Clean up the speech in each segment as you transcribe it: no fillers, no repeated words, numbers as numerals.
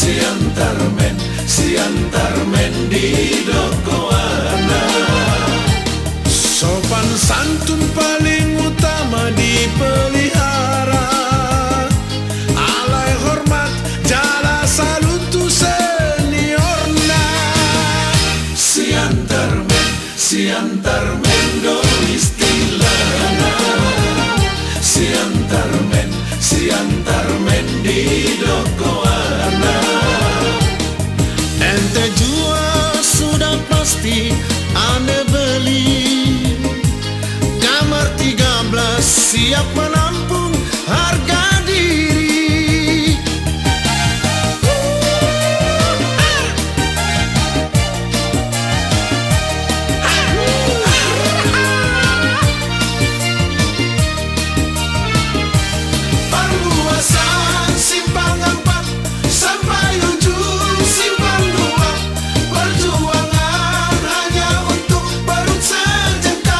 siantar men di dokoana. Sopan santun paling utama dipelihara, alai hormat jala salutu seniorna. Siantar men do istilahna, siantar men di dokoana. Ente jual sudah pasti ane beli, kamar 13 siap menampung harga diri. Perluasan simpang 4 sampai ujung simpang 2, perjuangan hanya untuk perut sejengkal.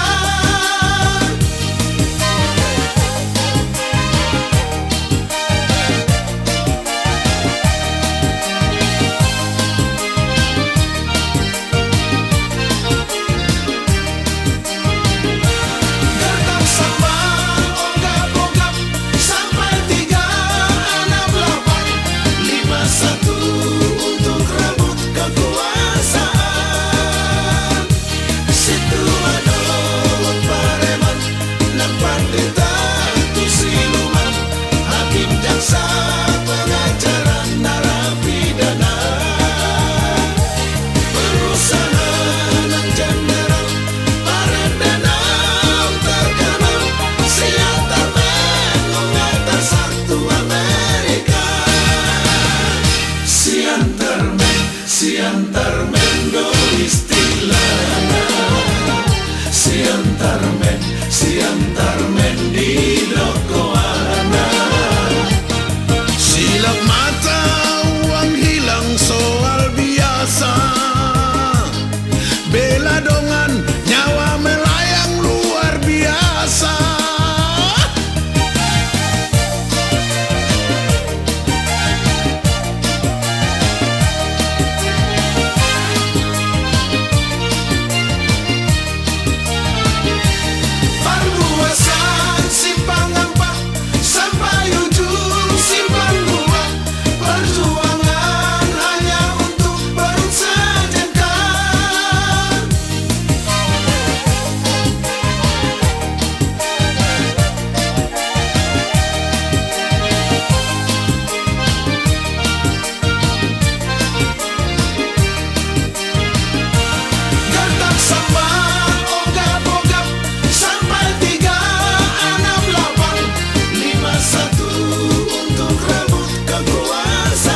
Gertak sambal ogap-ogap sampai 368, 51 untuk rebut kekuasaan. Situ adot pareman, nampak ditatu siluman, hakim jaksa pengacara narapidana. Berusaha nan jenderal paredenam terkenal, siantar men mengatar satu Amerika. Siantar men do istilahna, siantar men di dokoana. Silap mata uang hilang soal biasa, bela dongan nyawa melayang luar biasa. Perluasan simpang 4 sampai ujung simpang 2, perjuangan hanya untuk perut sejengkal. Gertak sambal ogap-ogap sampai 368, 51 untuk rebut kekuasaan.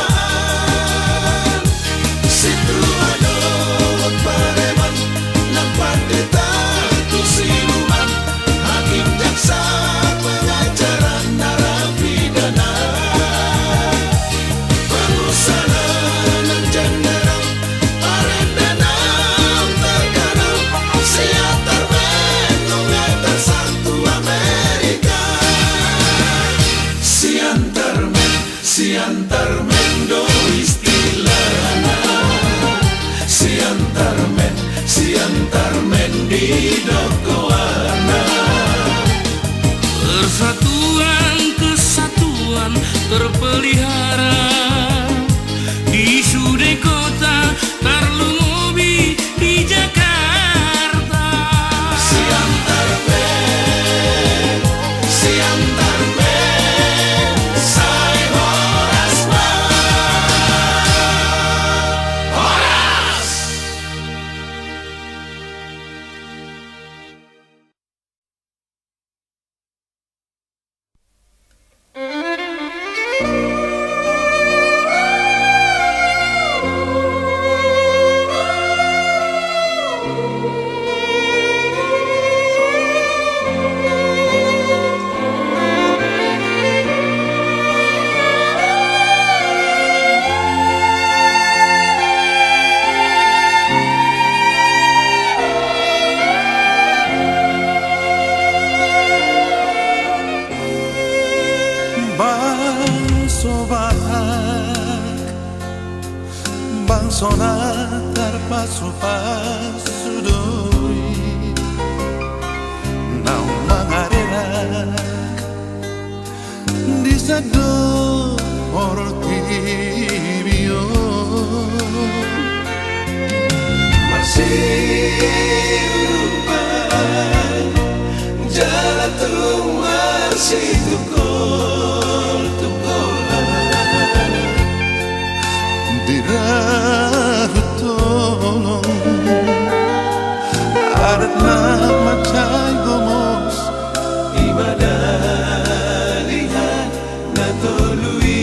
Situ adot pareman, nampak ditatu siluman, hakim jaksa pengacara narapidana. Pengusaha nan jenderal paredenam terkenal, siantar men mengatar satu Amerika. Siantar men do istilahna, siantar men di dokoana. Persatuan kesatuan terpelihara di Sude Kota Tarlumobi di Jakarta. Siantar men, saya Horas Horas. sona terpasu-pasu doi nau mangarerak di sado ortibio Masih lupa jalan tu masih tukol-tukolan dirahutolong adat nama cai gomos ibadah lihat natolui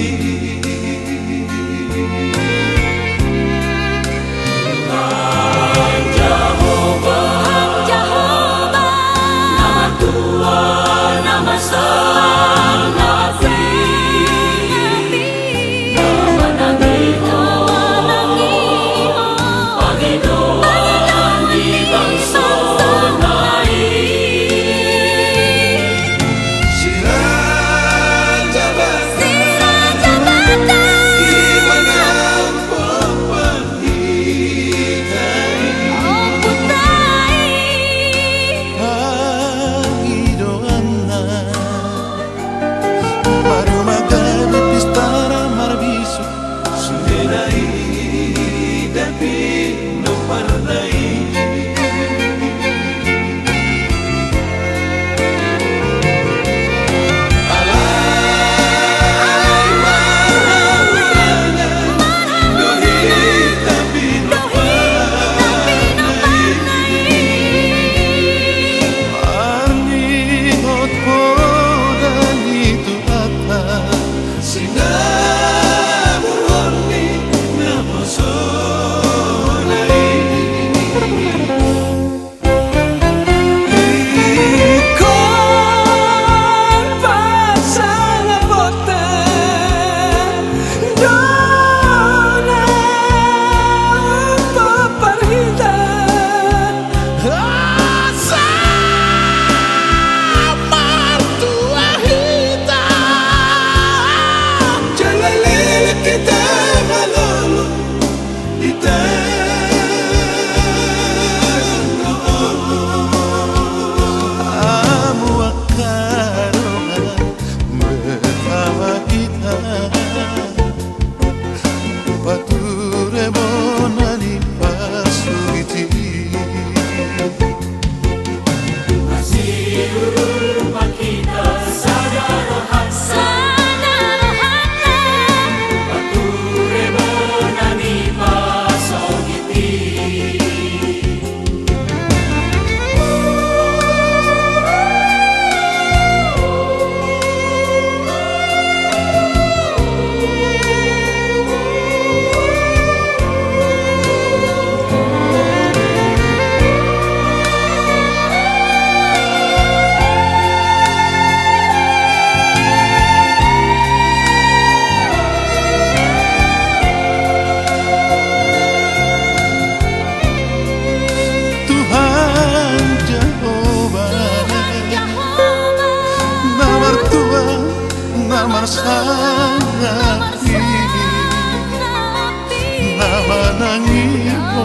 nama nangiho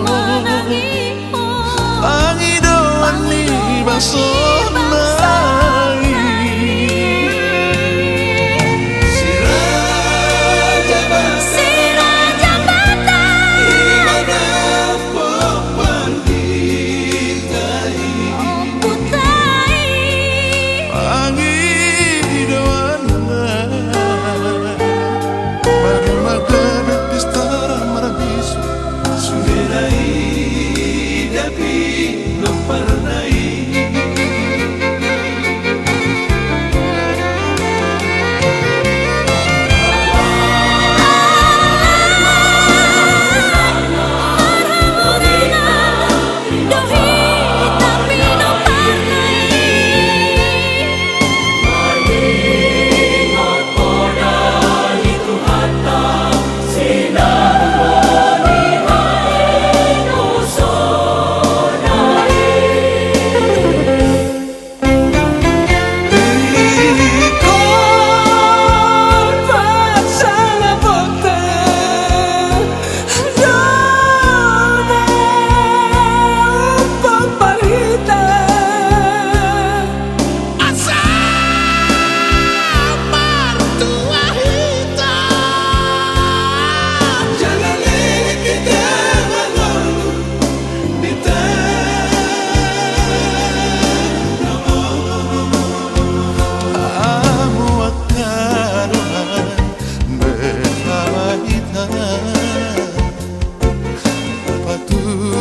angido ani basonai Siraja bata imana popan ditai angido Magana pistara maraviso Suderai tapi no pernah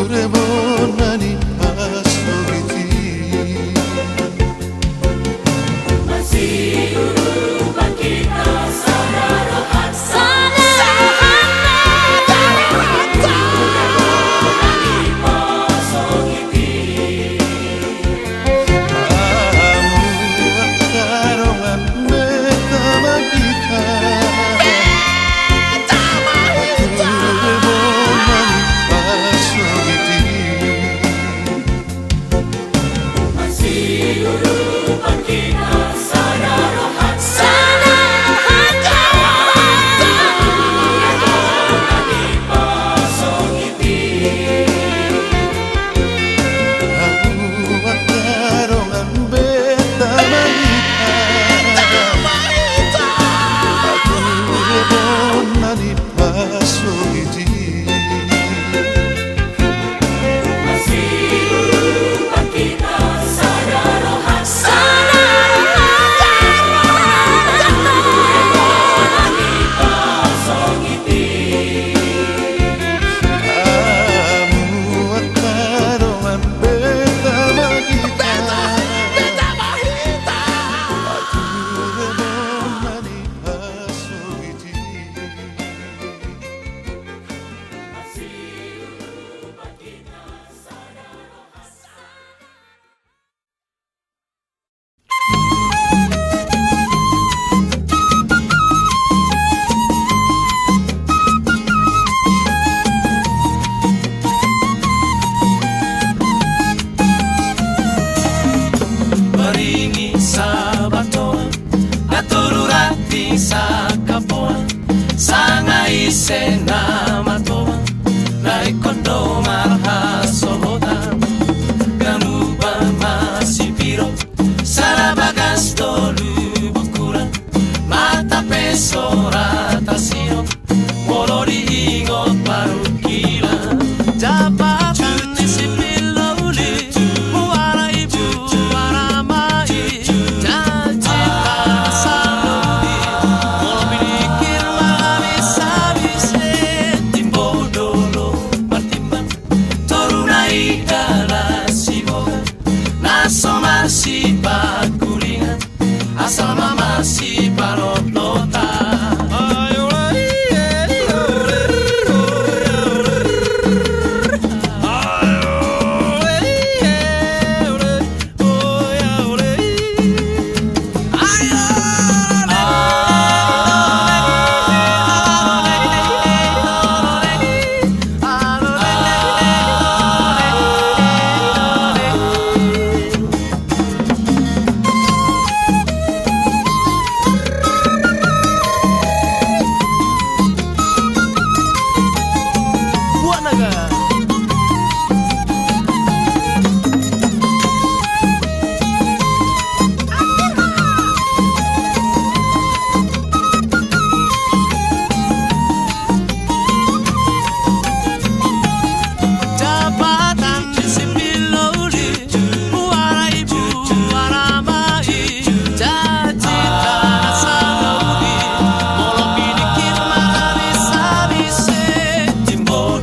rebonani pasogiti. Masih berubah kita saudara hati.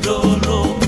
Dolo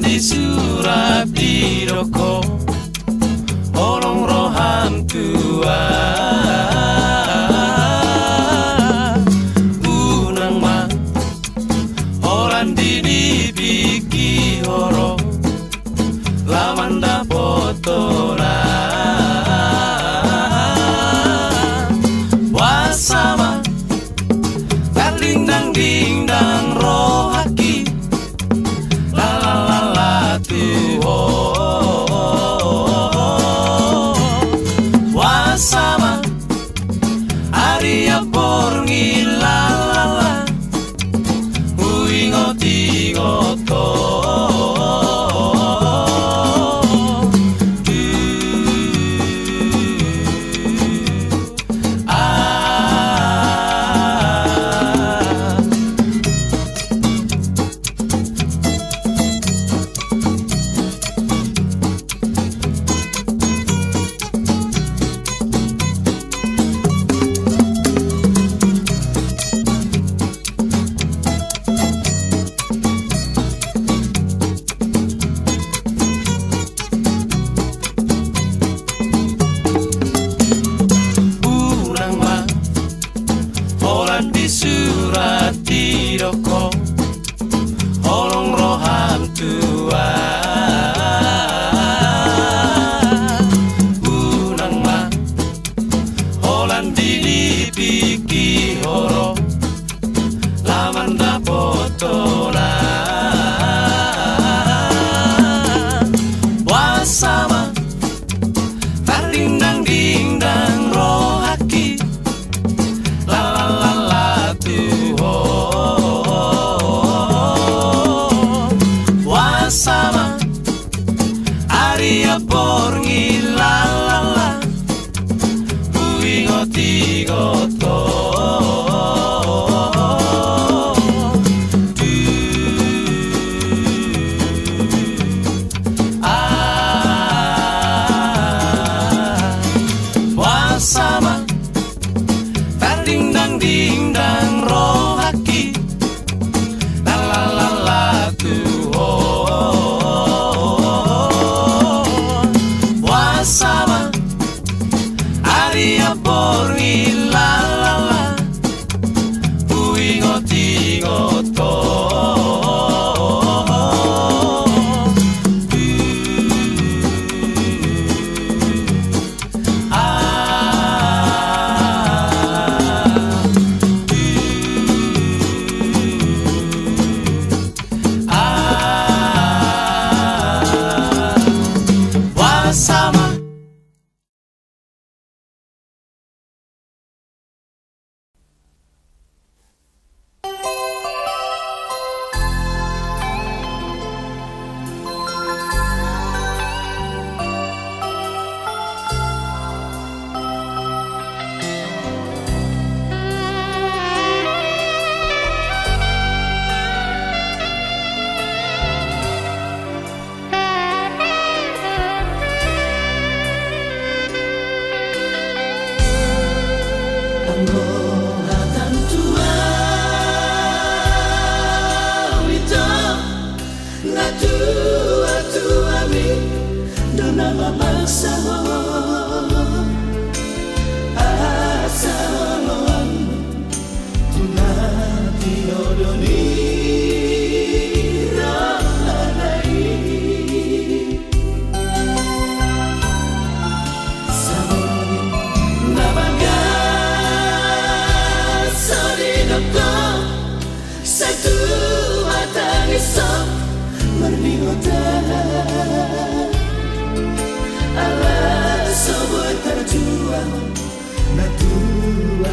di surat di doko olong roham tua unang ma orang di biki horo lamanda potora wasama ding dang rohaki la la la la tu ho wasama aria porngi la la la uingo tigo to di surat di doko olong roham tua unang ma holan di biki horo lamanda potola wasama tarindang dingdang rohaki la la la la tu ho wasama aria porngi la la la uingo tigo to wasama ding dang rohaki la la la la tu ho wasama aria porngi la la la uingo tigo to sama Rohatan tua wito na tua mi dona mabangsa mo asalon tunati odoni ramadai sabon nabaga satu mata esok berningota alas sobat terjuang na tua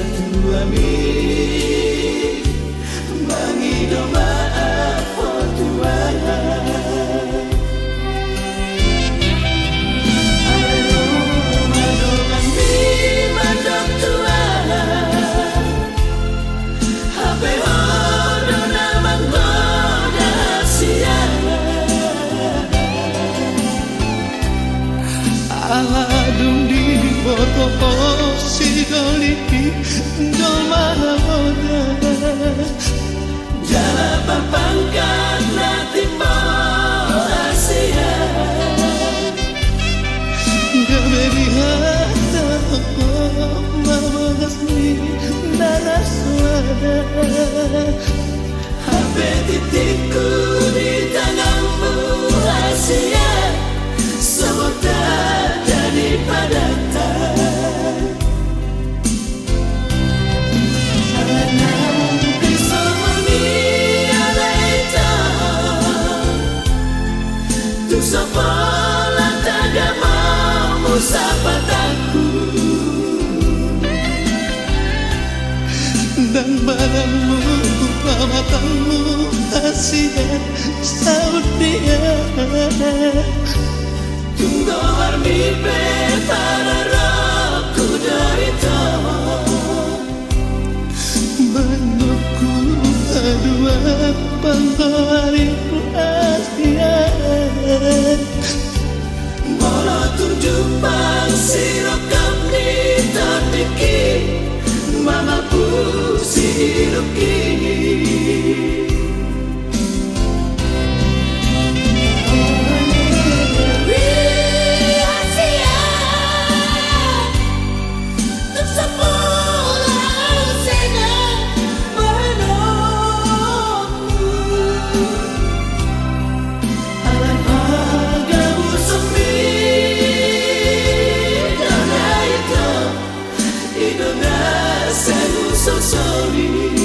mi mangido maaf tua aladum di foto si doliki dolma moda jala papangkan nati po titikku di tanganmu rahasia semua tak jadi padatan. Alam kesamani alaita tu sapalah tagamamu sapataku dan badanmu matamu kasihan saudia tunggu warmi para roku derita menunggu kedua penghariku asian Mola tunjuk sirok kami terdiki Mama pusi hidup kini So sorry.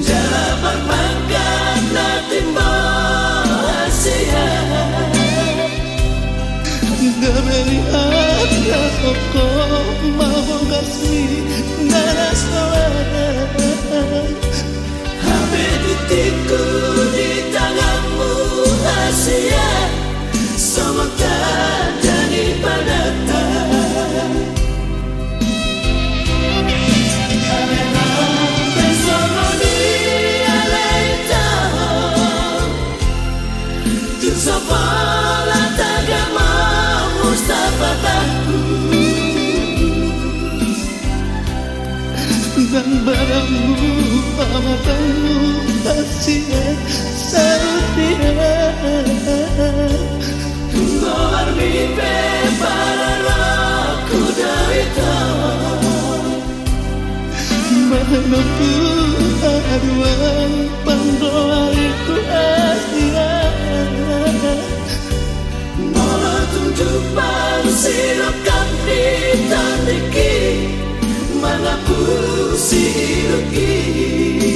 Jalapan pangkat natimbo Asia Gabeli ada koko mau kasih narasawan Hape titikku di tanganmu Asia Semua tak jadi padatan Sapalah tagamamu sapataku dan badanmu matamu kasihan saudia tunggu mimpi para roku derita menunggu aduan penghariku asian Mola tunjuk sirok kami tandiki mengapusi hidup ini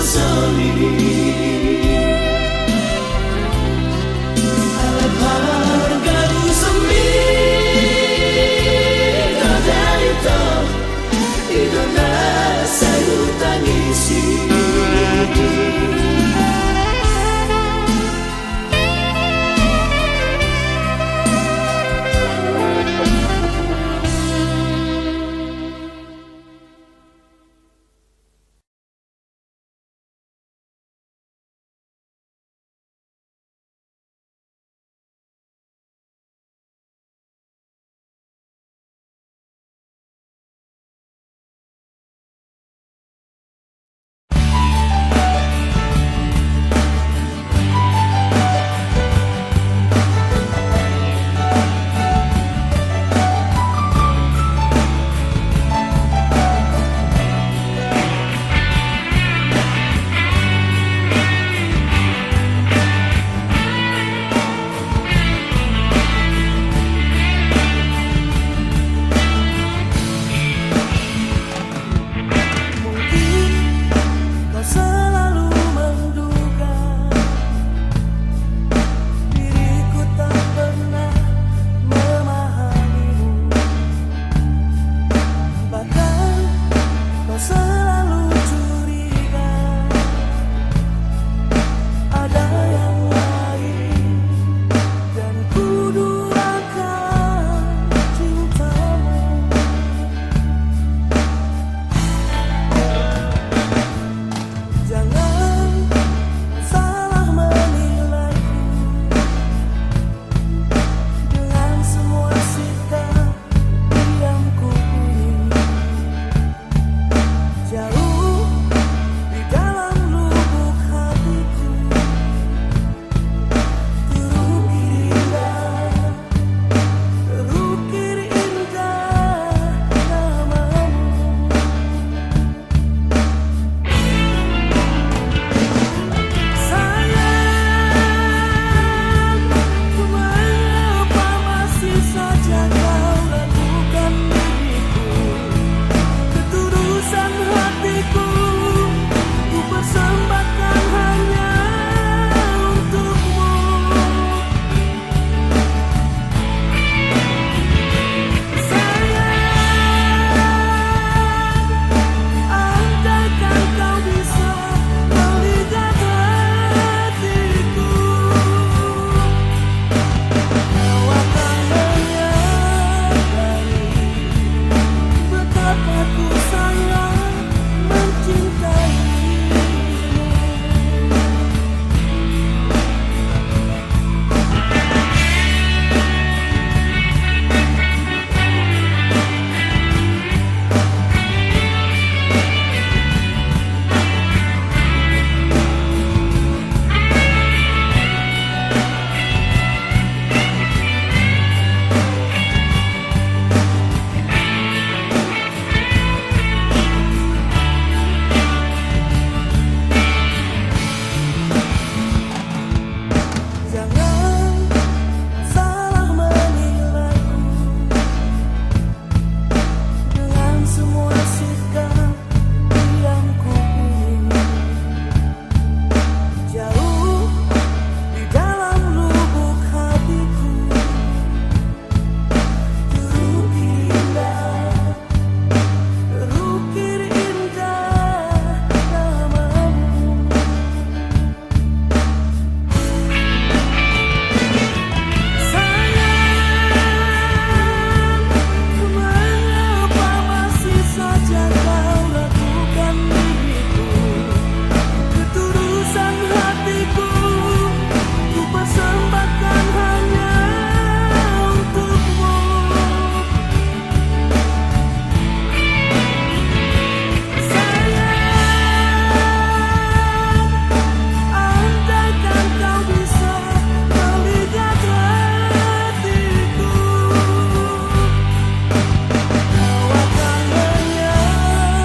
Sorry. Jangan salah menilaiku dengan semua sikap yang kupilih. Jauh di dalam lubuk hatiku terukir indah namamu. Sayang, mengapa masih saja kau ragukan diriku? Ketulusan hatiku ku persembahkan hanya untukmu. Sayang, andaikan kau bisa melihat hatiku, kau akan menyadari betapa ku sangat mencintaimu. Jangan salah menilaiku dengan semua sikap yang kupilih. Jauh di dalam lubuk hatiku terukir indah namamu. Sayang, mengapa masih saja kau ragukan diriku? Ketulusan hatiku ku persembahkan hanya untukmu. Sayang, andaikan kau bisa melihat hatiku, kau akan menyadari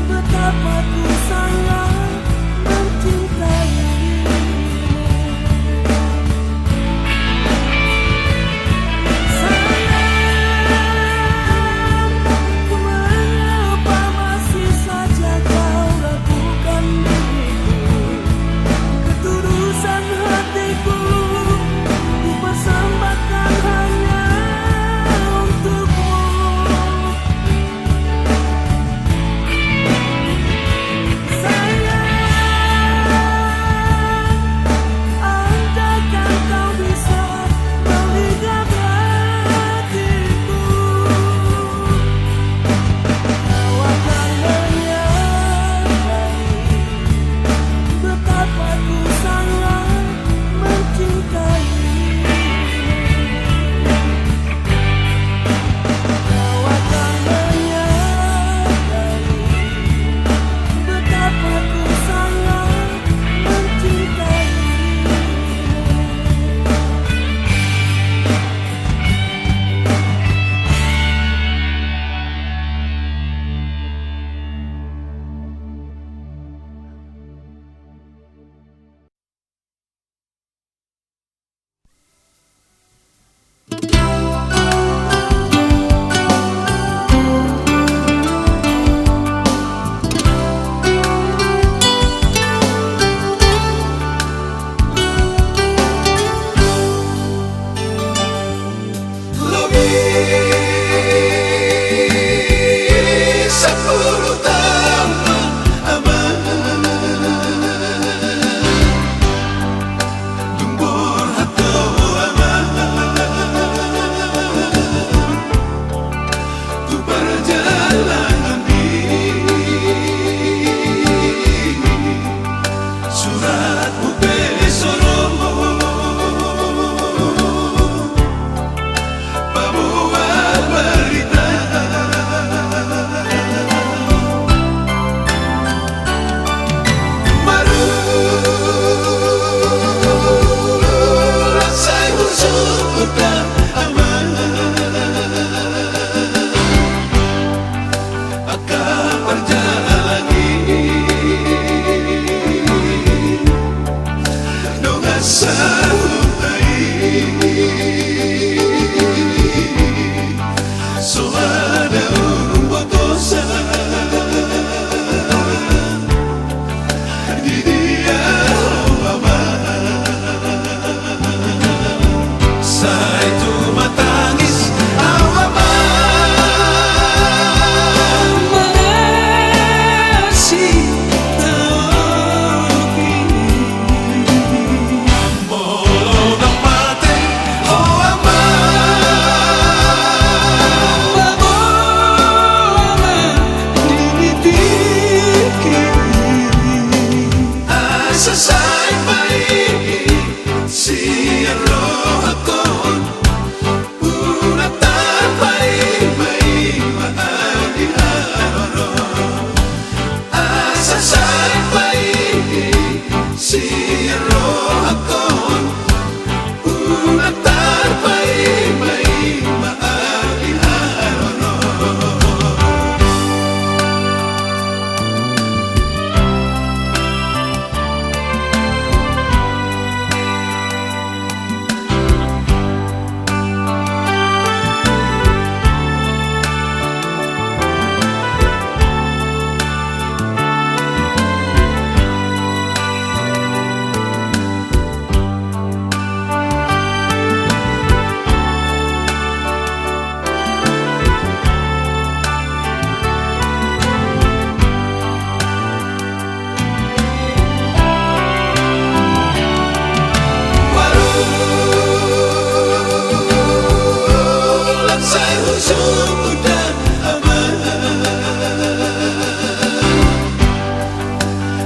betapa ku sangat mencintaimu. Sayang, mengapa masih saja kau ragukan diriku? Ketulusan hatiku ku persembahkan hanya untukmu.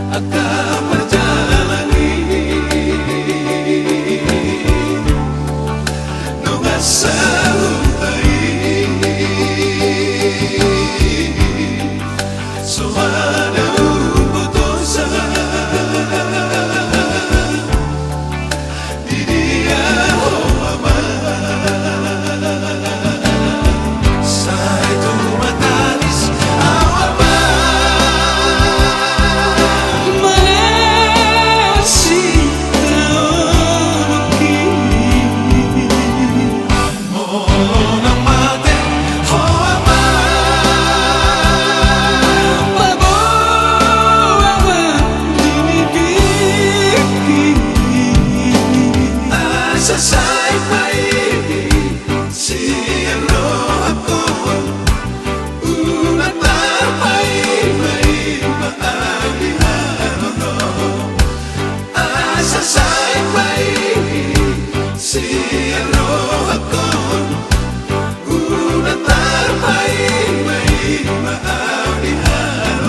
akan berjalani nungas sahutai suara putusan di dia sai tu matanis awama masih teruki mona mate hoama babawa dimiliki asa sai pai siero aku una tarpai mai maalihan asa sai pai siero aku una tarpai mai maalihan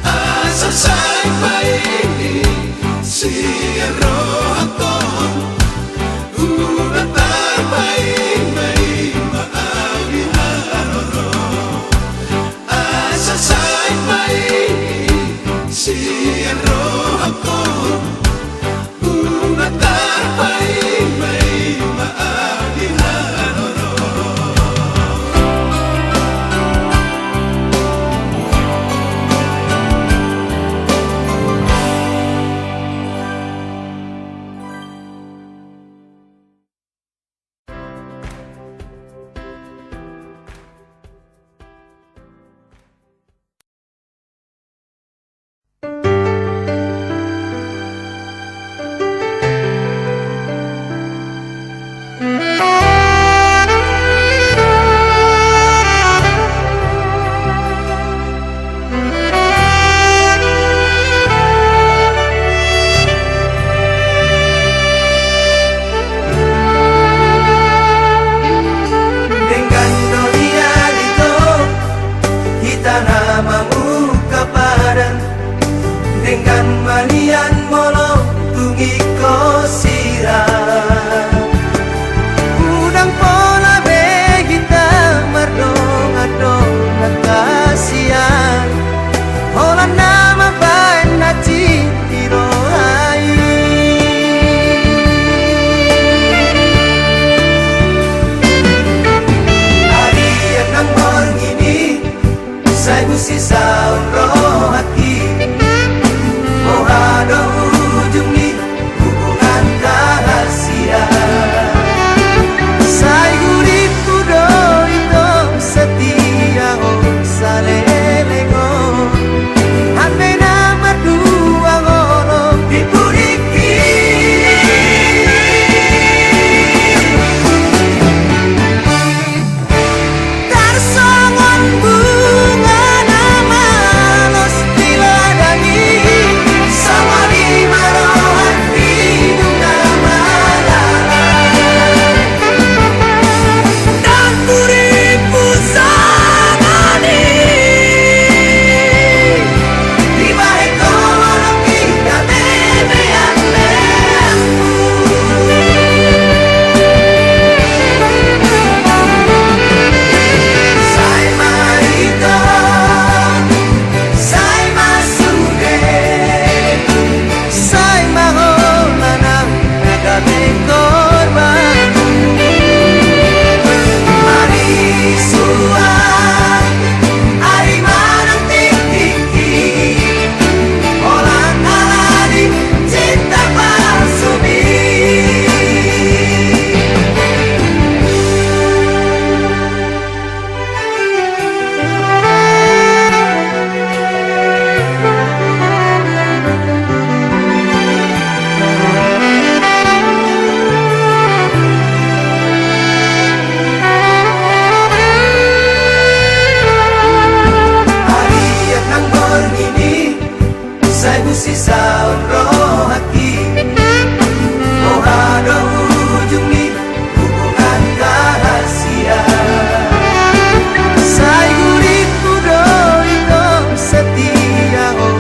asa sai pai siero aku una tarpai mai maalihan asa sai pai siero aku una tarpai mai maalihan Dengan dunia itu kita namamu kepadan dengan malian molong tungi kosiran udang pola be kita merdong adong kasihan hola nama bain naci tiroai hari yang nang ini saya mesti saun roh hati oh ada ujung ni hubungan rahasia saya gurih kudo itu setia oh salelengo hati nama dua ngolo dipuriki Tarsongon bunga nama los diladani sama lima rohan hidung nama dan beribu samani di bawah kolong kita bebean Sai marito, sai masude, sai maholanang nagabing korban. Mari suat, ari manang tiki, orang alani cinta palsu Hari yang nang ini saya mesti saun roh hati oh ada ujung ni hubungan rahasia saya gurih kudo itu setia oh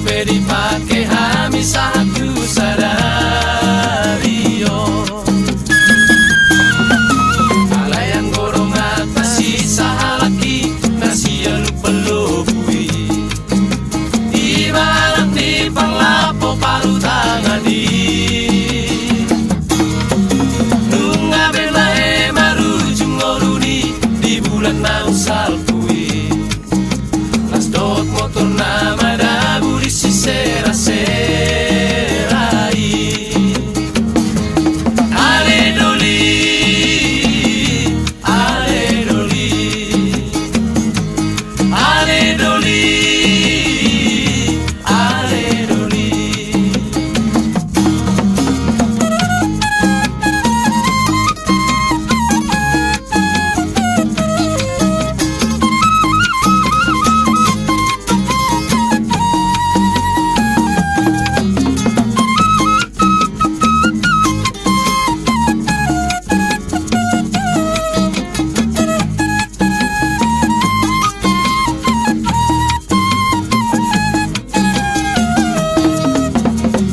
Bedi pake hami satu sadario Ala yang gorong atas sisa halaki Nasi yang lupa lobui Di malam di panglapo paru tangani Nunga belahe marujung ngoruni Di bulan nang salpui Las dot motor nama dabu di sera-serai Ale doli, ale doli Ale doli, ale doli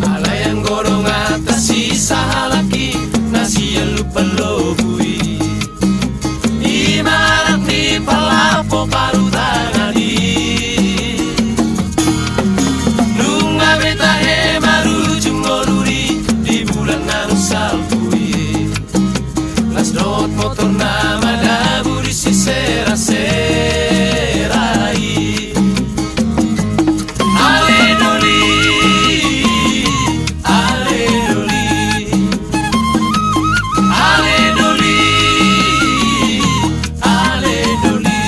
Ala yang gorong atas sisa halaki Nasi yang lupa lobui Di marak di palapo paru tangani Nunga beta he marujung ngoruri Di bulan anu salpui Las dot motor nama dabu di sera-serai Ale doli, ale doli, ale doli, ale doli.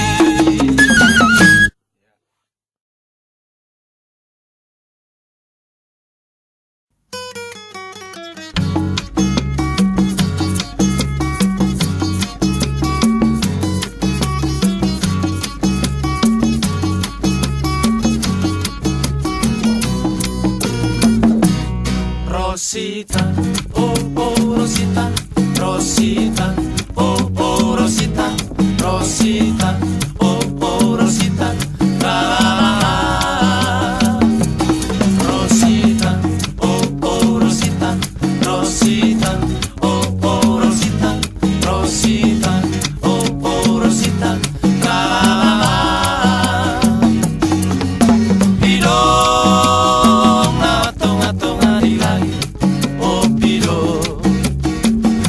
Rosita, oh oh Rosita, Rosita, oh oh Rosita, Rosita, oh oh Rosita, la la la la. Rosita, oh oh Rosita, Rosita, oh oh Rosita, Rosita, oh oh Rosita, la la la la. Bidong na tonga-tonga di langit. Oh Pido,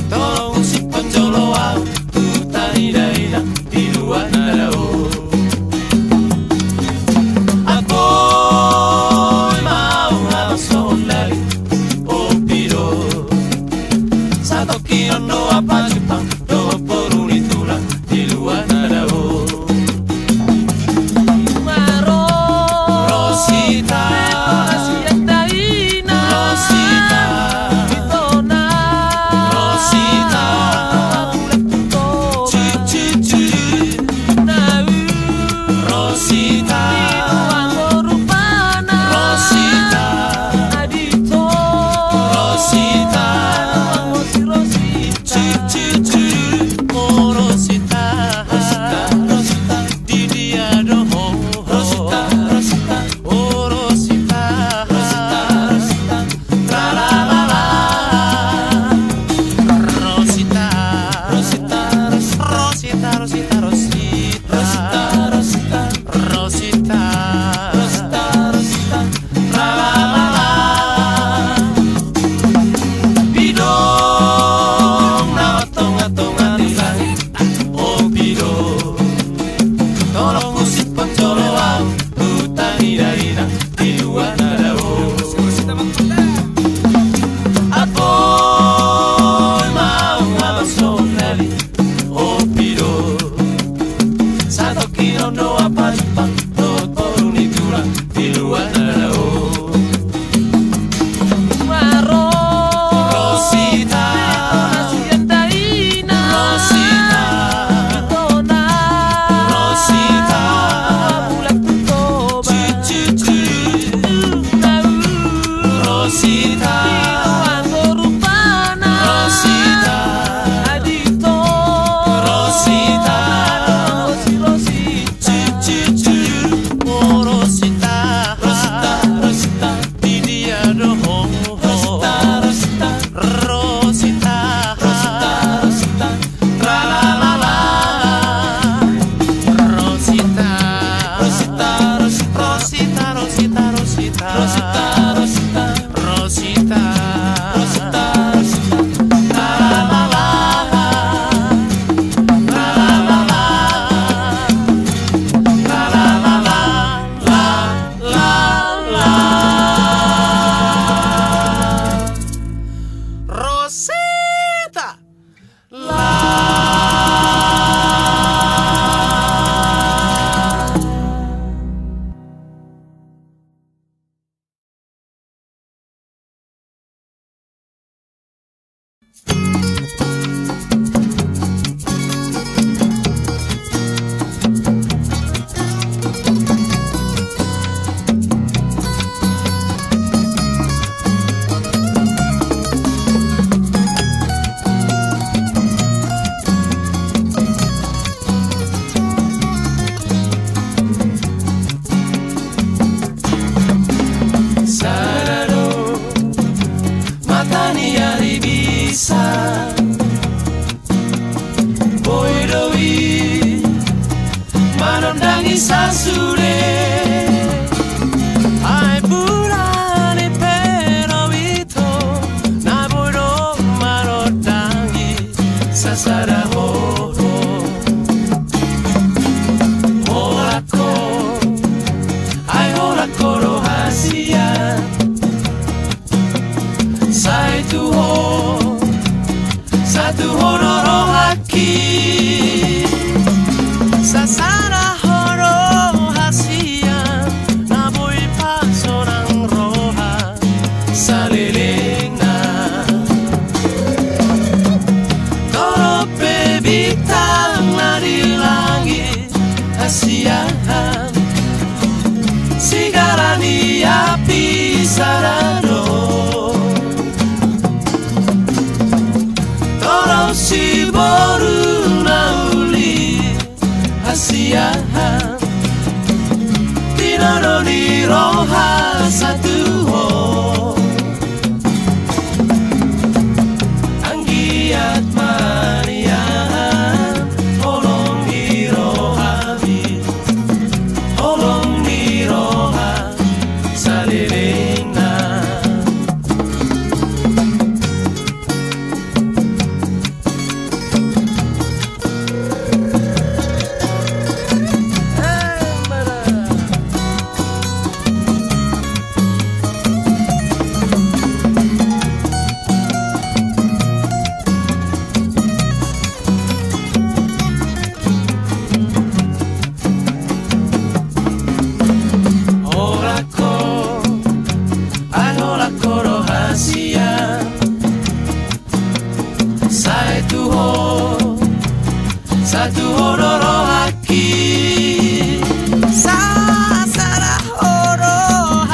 tolong usik tonjol sarado Toro si boru nauli hasiahan Tinoro ni roha satu ho Anggiat manian Holong ni rohami Holong ni roha salilingna Satu hororo haki Sasara horo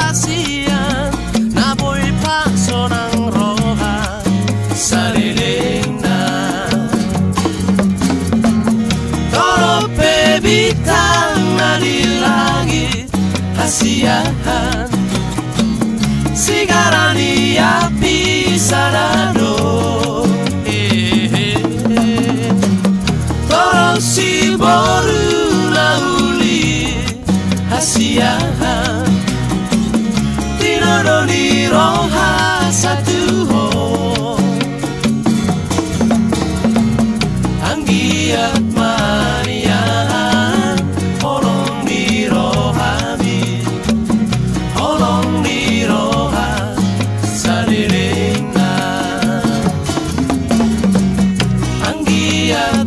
hasian Naboy pa sonang roha Saliling na Toro pe bitang nalilagi Hasiahan Sigarani api sarado Si boru lauli hasiahan Tinoro ni roha satu ho Anggiat manian Holong ni rohami Holong ni roha salilingna Anggiat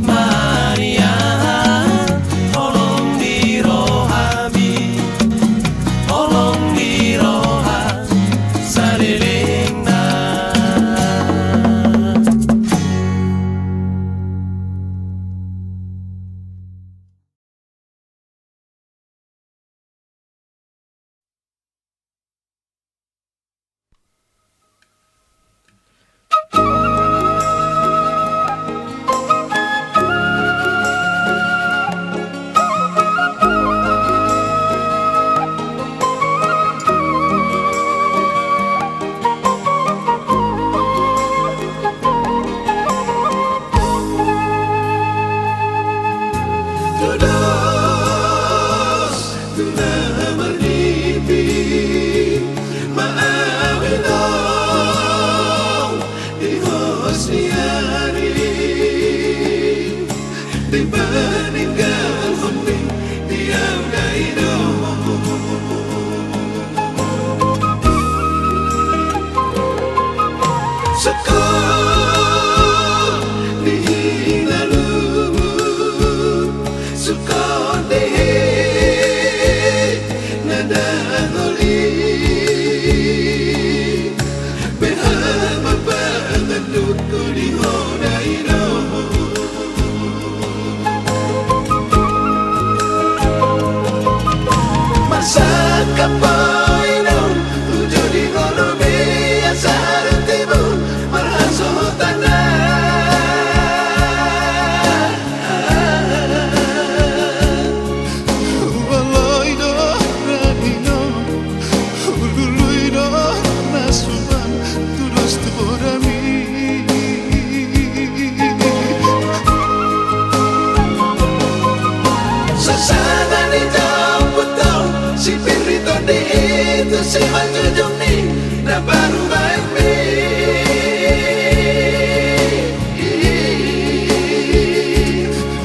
Si manjunjung ni na baru baik mi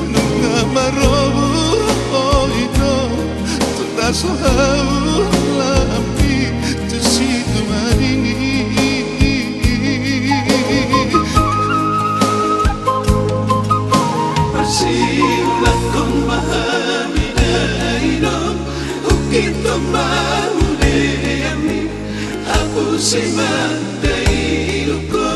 Nunga marobu oh ino Tuta sohau lampi Tusitu maringi Persiulah kong mahami na inom Ukit kong Aku simandai luko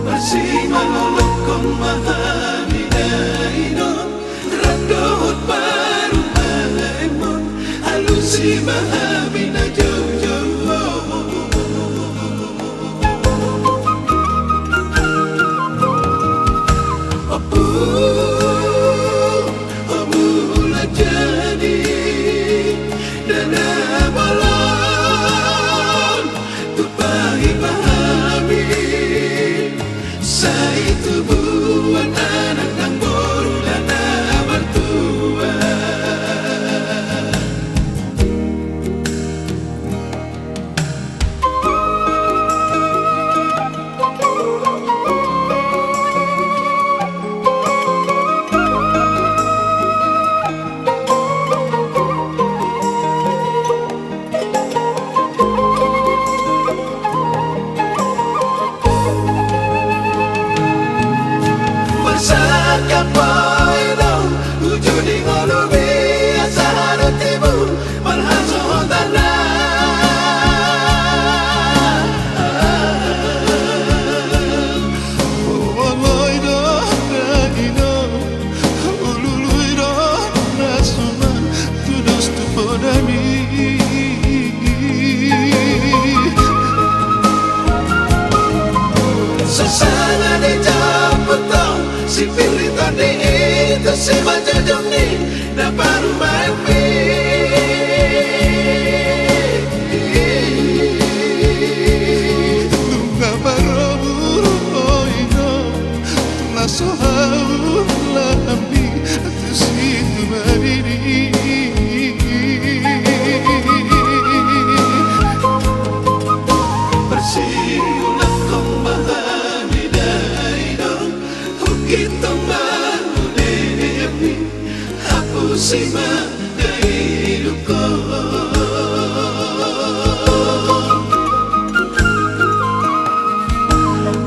Masih manolok kong mahami na inom Randot pa si memahami na jauh-jauh. Mula jadi dan abalan tupai pahami saya itu buat anak nang boru dan mertua. Sesana di Jamputong, si Piliton di itu si Majajong ni na baru main Nunca parou oino na sohau lambi tu situ marini bersiulah kong bahami daidong hukitong baru dewi hapusi hidup kong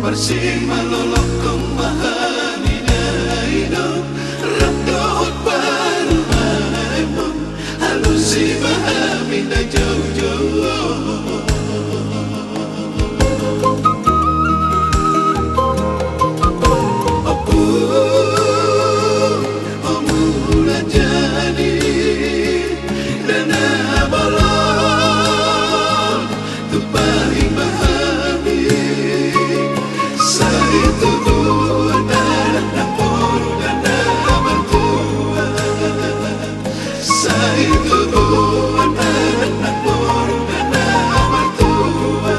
bersih malolok kong bahami daidong rakdohot baru maimong halusi bahami da jauh-jauh. Mula jadi dan abalan tupai pahami saya itu buat anak nang boru dan mertua. Saya itu buat anak nang boru dan mertua.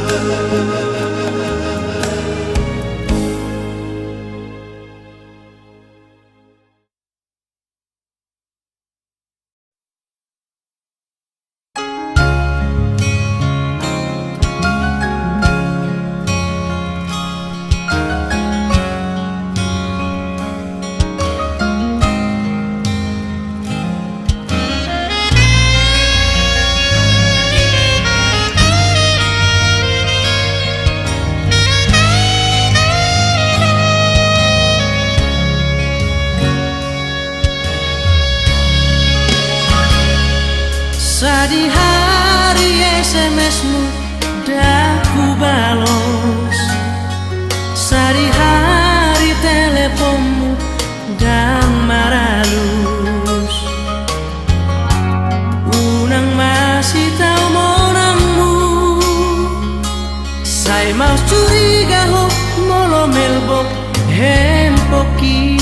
Di hari SMS-mu dah ku balos, di hari teleponmu dan maralus. Unang masih tahu monangmu, saya mau curiga ho molo melbok hempoki.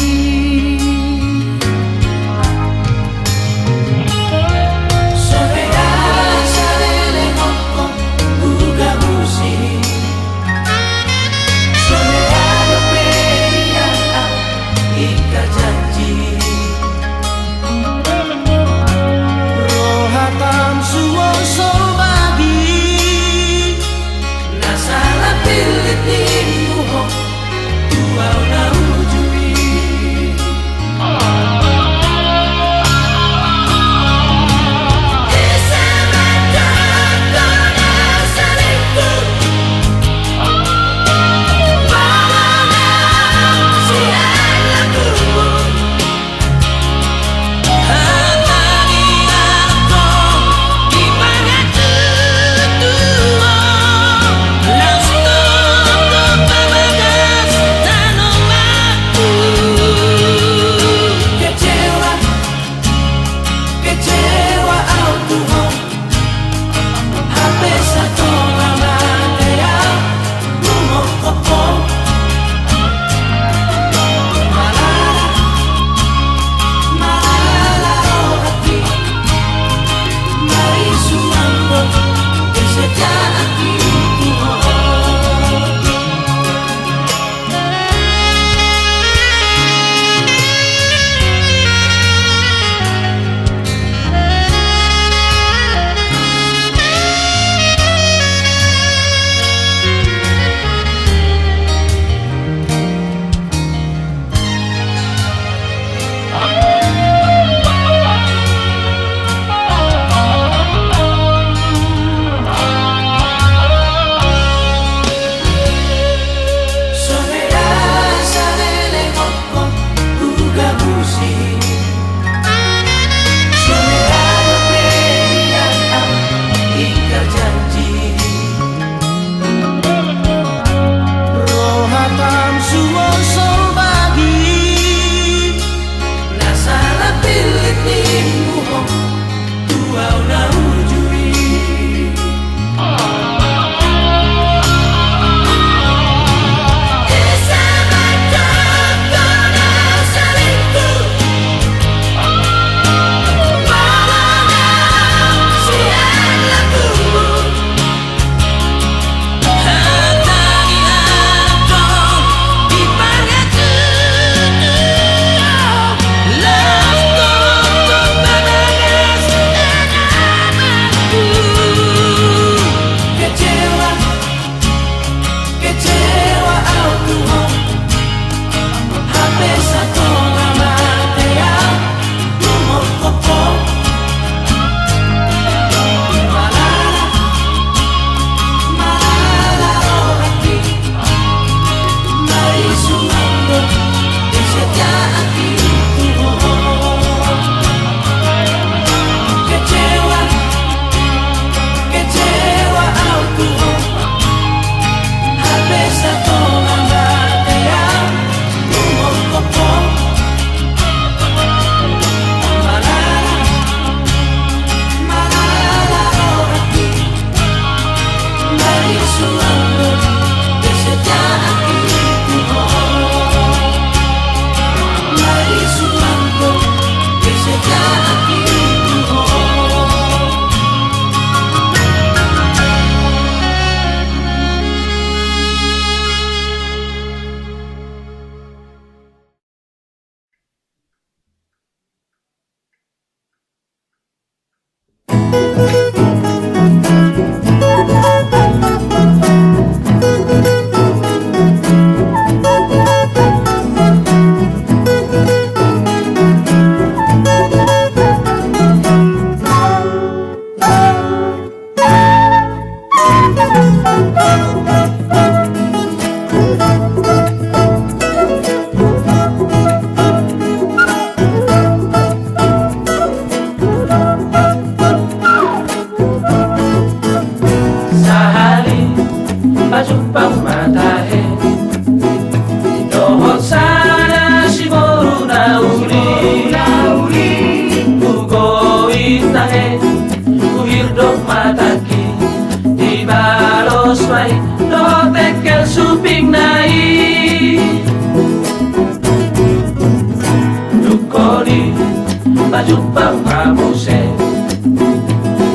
Jupang mamuse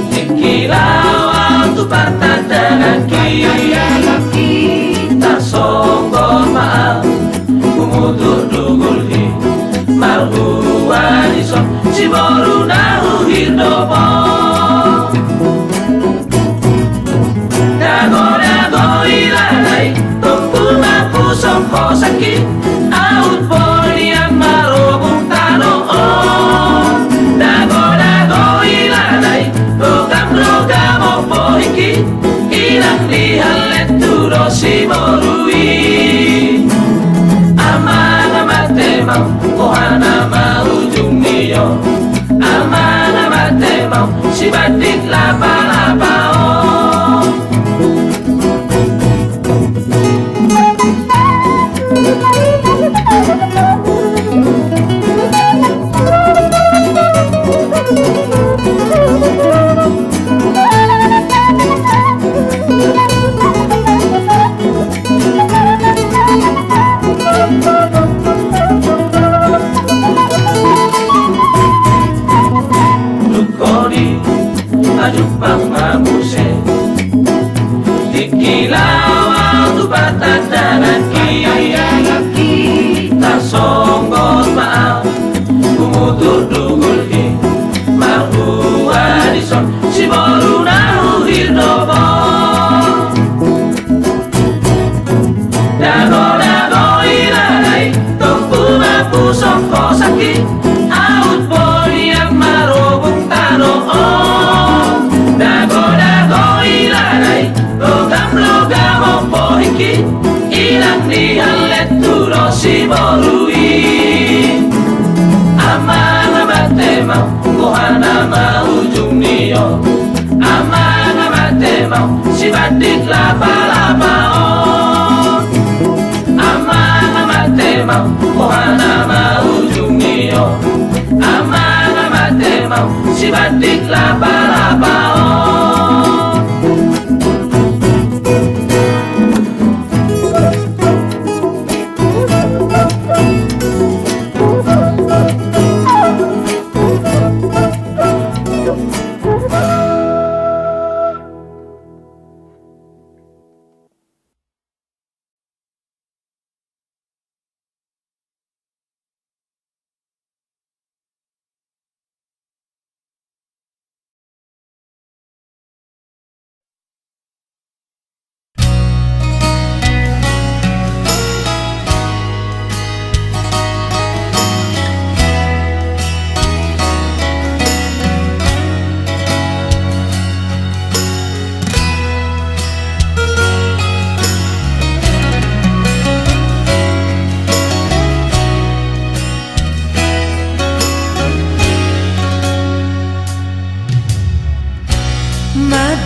Ikilaw tu patanda kita songgo maal Kumudur dugulhi Marhuwa ison si boru nahu hirdopo Dago ilalai Tumpul mapu songko sakit Aut poli yang marobung tano Dago ilalai Rogam opo iki Ilang dihalet turo si borui Amana matemau Kohana maujung niyo Amana matemau Si batik lapa-lapa Jupang mamuse Ikilaw tu patanda kita songgot maal Kumutur dugulhi Marhuwa dison si boru nahu hirdopo Dago ilalai Tumpul mapu songko sakit Aut poli yang marobung tano Logam opo iki Ilang dihalet turo si borui Amana matemau Kohana maujung niyo Amana matemau Si badik lapa-lapa Amana matemau Kohana maujung niyo Amana matemau Si badik lapa-lapa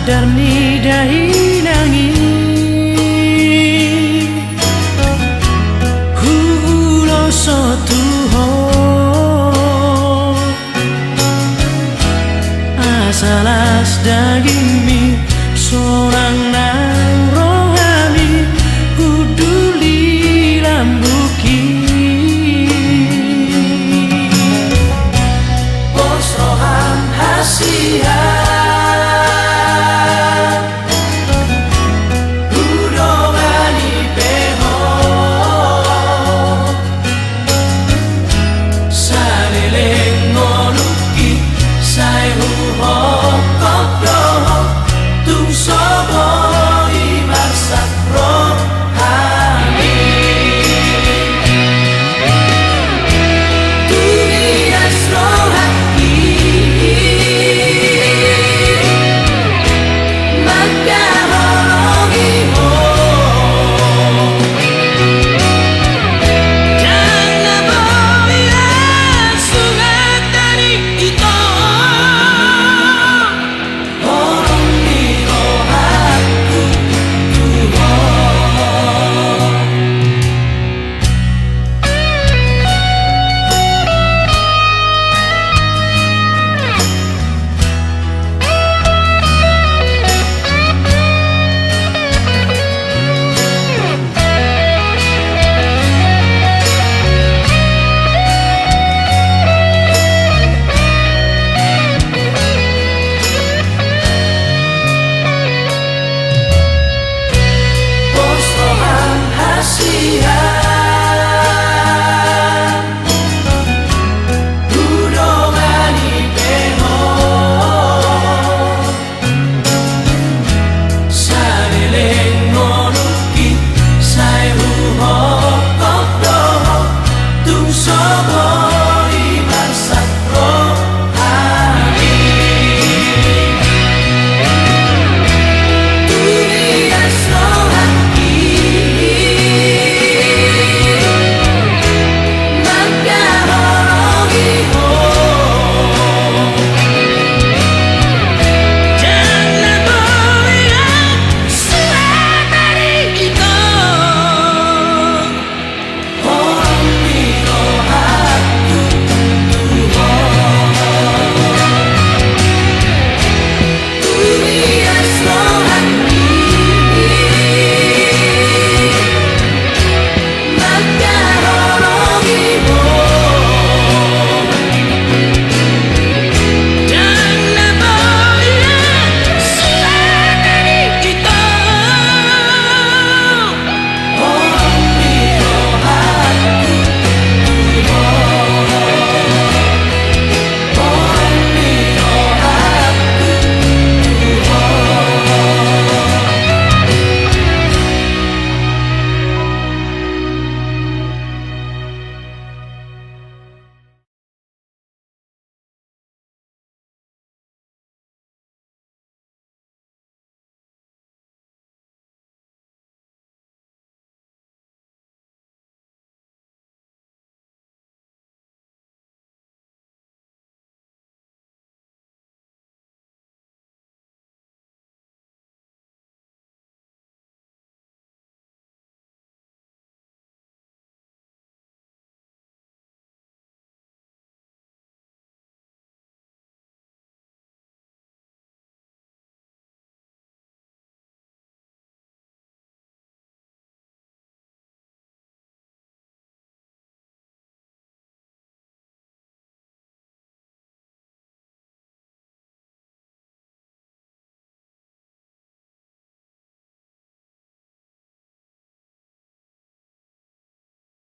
Darni dahi nangi Hulo sotuho Asalas daging mi Seorang